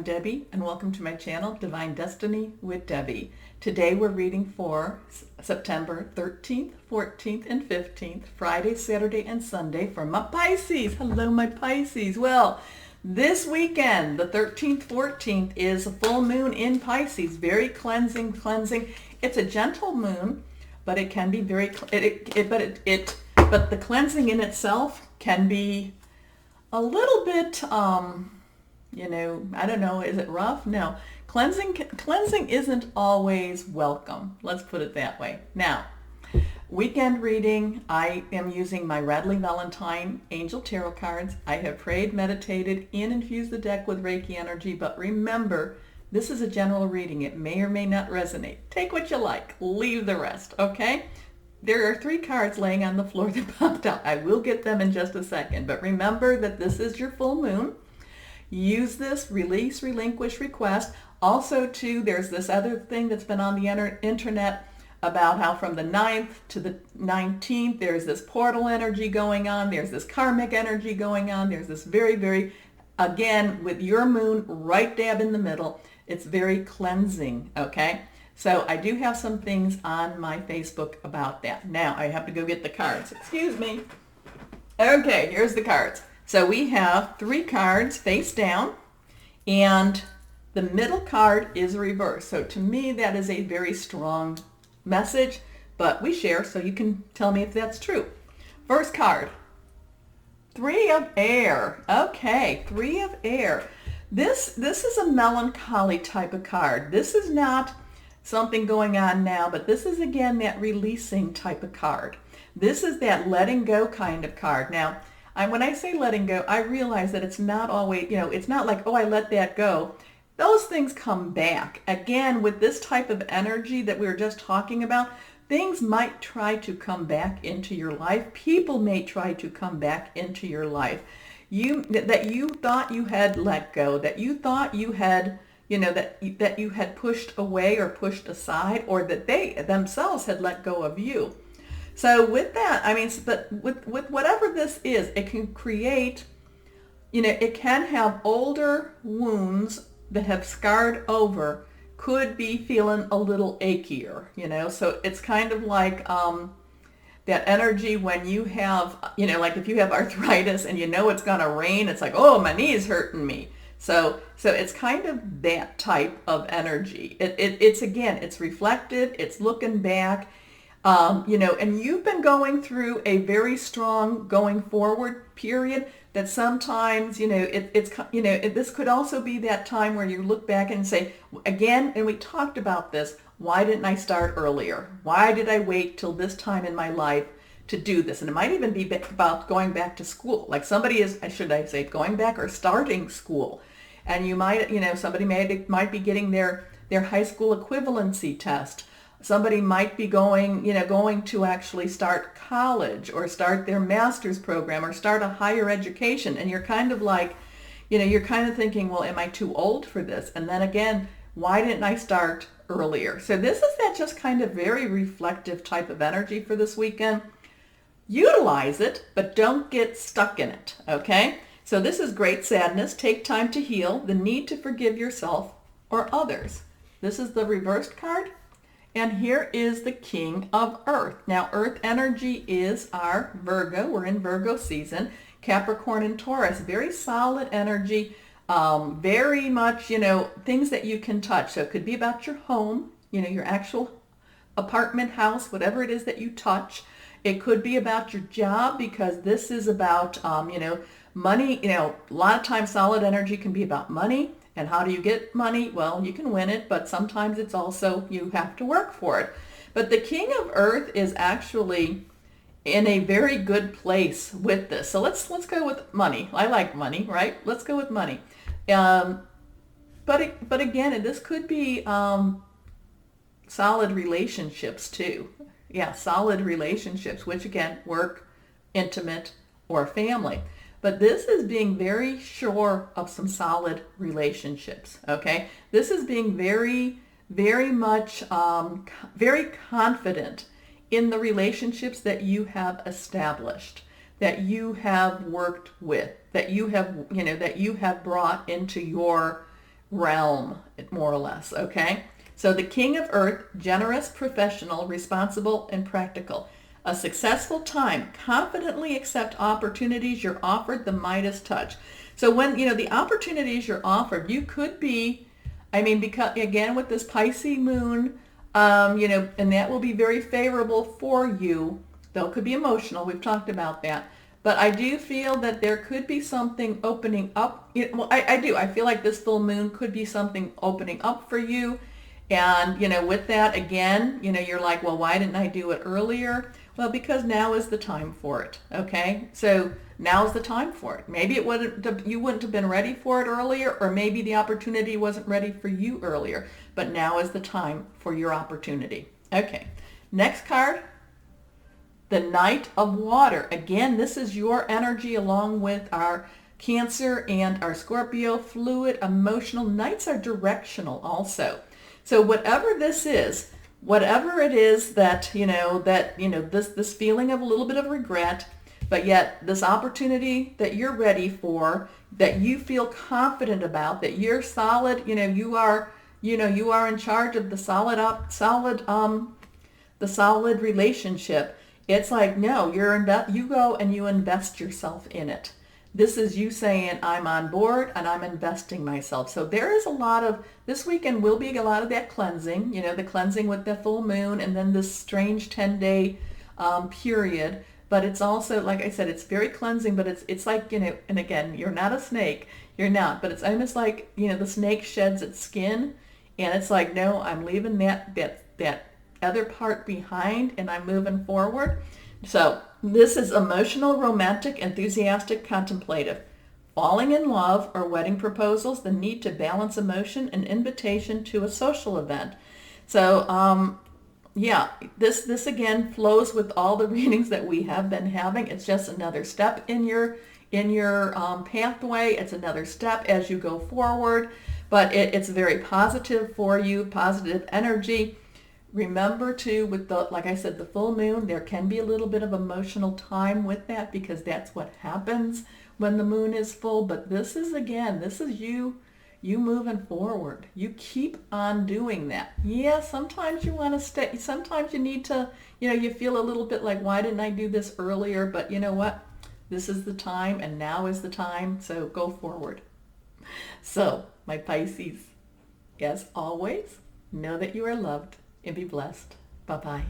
I'm Debbie, and welcome to my channel, Divine Destiny with Debbie. Today we're reading for September 13th, 14th, and 15th, Friday, Saturday, and Sunday for my Pisces. Hello, my Pisces. Well, this weekend, the 13th, 14th, is a full moon in Pisces. Very cleansing. It's a gentle moon, but it can be very, but the cleansing in itself can be a little bit, I don't know, is it rough? No. Cleansing isn't always welcome. Let's put it that way. Now, weekend reading, I am using my Radley Valentine Angel Tarot cards. I have prayed, meditated, and infused the deck with Reiki energy, but remember, this is a general reading. It may or may not resonate. Take what you like. Leave the rest, okay? There are 3 cards laying on the floor that popped out. I will get them in just a second, but remember that this is your full moon. Use this, release, relinquish, request. Also, too, there's this other thing that's been on the internet about how from the 9th to the 19th, there's this portal energy going on. There's this karmic energy going on. There's this very, again, with your moon right dab in the middle, it's very cleansing, okay? So I do have some things on my Facebook about that. Now, I have to go get the cards. Excuse me. Okay, here's the cards. So we have 3 cards face down, and the middle card is reversed. So to me, that is a very strong message, but we share, so you can tell me if that's true. First card, 3 of air. Okay, 3 of air. This is a melancholy type of card. This is not something going on now, but this is, again, that releasing type of card. This is that letting go kind of card. Now, when I say letting go, I realize that it's not always, it's not like, oh, I let that go. Those things come back. Again, with this type of energy that we were just talking about, things might try to come back into your life. People may try to come back into your life. That you thought you had let go, that you thought you had, that you had pushed away or pushed aside, or that they themselves had let go of you. So with that, but with whatever this is, it can create, it can have older wounds that have scarred over, could be feeling a little achier, So it's kind of like that energy when you have, like if you have arthritis and it's going to rain, it's like, oh, my knee's hurting me. So it's kind of that type of energy. It's again, it's reflective, it's looking back. And you've been going through a very strong going forward period that sometimes, this could also be that time where you look back and say, again, and we talked about this, why didn't I start earlier? Why did I wait till this time in my life to do this? And it might even be about going back to school. Like somebody is, should I say, going back or starting school. And you might, somebody might be getting their high school equivalency test. Somebody might be going to actually start college or start their master's program or start a higher education. And you're kind of like, you're kind of thinking, well, am I too old for this? And then again, why didn't I start earlier? So this is that just kind of very reflective type of energy for this weekend. Utilize it, but don't get stuck in it, okay? So this is great sadness. Take time to heal. The need to forgive yourself or others. This is the reversed card. And here is the King of Earth. Now, Earth energy is our Virgo. We're in Virgo season. Capricorn and Taurus, very solid energy. Very much, things that you can touch. So it could be about your home, your actual apartment, house, whatever it is that you touch. It could be about your job, because this is about, money. A lot of times solid energy can be about money. And how do you get money? Well, you can win it, but sometimes it's also you have to work for it. But the King of Earth is actually in a very good place with this. So let's go with money. I like money, right? Let's go with money. But again, this could be solid relationships too. Yeah, solid relationships, which again, work, intimate, or family. But this is being very sure of some solid relationships, okay? This is being very, very much, very confident in the relationships that you have established, that you have worked with, that you have, that you have brought into your realm, more or less, okay? So the King of Earth, generous, professional, responsible, and practical. A successful time. Confidently accept opportunities you're offered, the Midas touch. So when, the opportunities you're offered, you could be, because again, with this Pisces moon, and that will be very favorable for you, though it could be emotional. We've talked about that. But I do feel that there could be something opening up. Well, I do. I feel like this full moon could be something opening up for you. And, with that, again, you're like, well, why didn't I do it earlier? Well, because now is the time for it, okay? So now's the time for it. Maybe you wouldn't have been ready for it earlier, or maybe the opportunity wasn't ready for you earlier. But now is the time for your opportunity. Okay, next card. The Knight of Water. Again, this is your energy along with our Cancer and our Scorpio, fluid, emotional. Knights are directional also. So whatever this is, whatever it is that, this feeling of a little bit of regret, but yet this opportunity that you're ready for, that you feel confident about, that you're solid, you are in charge of the solid relationship. It's like, no, you go and you invest yourself in it. This is you saying, I'm on board and I'm investing myself. So there is this weekend will be a lot of that cleansing, the cleansing with the full moon and then this strange 10-day period. But it's also, like I said, it's very cleansing, but it's like, and again, you're not a snake. You're not, but it's almost like, the snake sheds its skin and it's like, no, I'm leaving that other part behind and I'm moving forward. So this is emotional, romantic, enthusiastic, contemplative. Falling in love or wedding proposals, the need to balance emotion, an invitation to a social event. So this again flows with all the readings that we have been having. It's just another step in your pathway. It's another step as you go forward, but it's very positive for you, positive energy. Remember too, like I said, the full moon, there can be a little bit of emotional time with that because that's what happens when the moon is full. But this is you moving forward. You keep on doing that. Yeah, sometimes you want to stay. Sometimes you need to, you feel a little bit like, why didn't I do this earlier? But you know what? This is the time and now is the time. So go forward. So my Pisces, as always, know that you are loved. And be blessed. Bye-bye.